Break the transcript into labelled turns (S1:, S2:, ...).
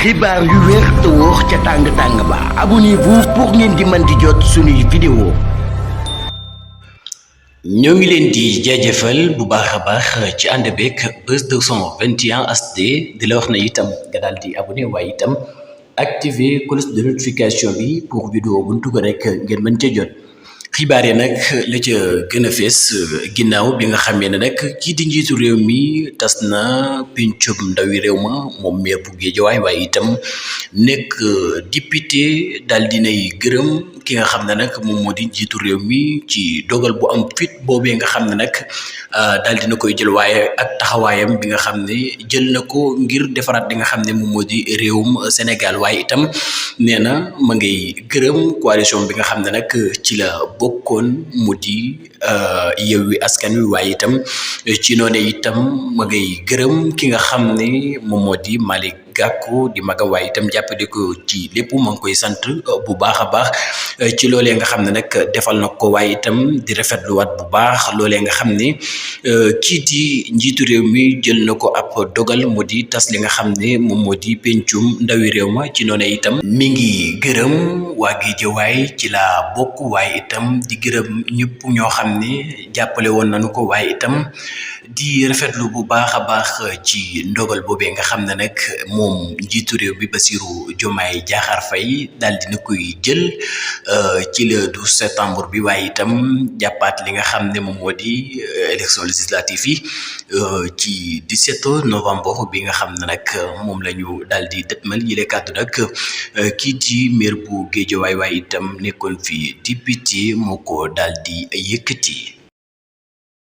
S1: xibaar yu wér te wóor ca tàng ba abonnez-vous pour ngeen di mën di jot suñuy vidéo. ñoo ngi leen di jaajëfal bu baax a baax ci ànd beeg Buzz 221 HD di la wax na itam nga daal di abonné waaye itam activer cloche de notification bi pour vidéo bu ñu dugg rek ngeen mën ca jot. xibaar yi nag la ca gën a fees ginnaaw bi nga xamee ne nag kii di njiitu réew mi tas na pencum ndawi réew ma moom maire bu Guédiawaye waaye itam nekk député daal dinay gërëm ki nga xam ne nag moom moo di njiitu réew mi ci dogal bu am fit boobee nga xam ne nag daal dina koy jël waaye ak taxawaayam bi nga xam ne jël na ko ngir defaraat li nga xam ne moom moo di réewum Sénégal waaye itam nee na ma ngay gërëm coalition bi nga xam ne nag ci la bokkoon mu di Yewwi Askan Wi waaye itam ci noone itam ma ngay gërëm ki nga xam ne moom moo di Malick Gakou di maga waaye itam jàppale ko ci lépp ma ngi koy sant bu baax a baax ci loolee nga xam ne nag defal na ko waaye itam di rafetluwaat bu baax loolee nga xam ne kii di njiitu réew mi jël na ko ab dogal mu di tas li nga xam ne moom moo di pencum ndawi réew ma ci noone itam mi ngi gërëm waa Guédiawaye ci la bokk waaye itam di gërëm ñëpp ñoo xam ne jàppale woon nañu ko waaye itam di rafetlu bu baax a baax ci ndogal boobee nga xam ne nag moom njiitu réew bi Bassirou Diomaye Diakhar Faye daal dina koy jël ci le 12 septembre bi waaye itam jàppaat li nga xam ne moom moo di élection législative yi ci 17 novembre bi nga xam ne nag moom la ñu daal di dëtmal yile kàddu nag kii di maire bu Guédiawaye waaye itam nekkoon fi député moo ko daal di yëkkati.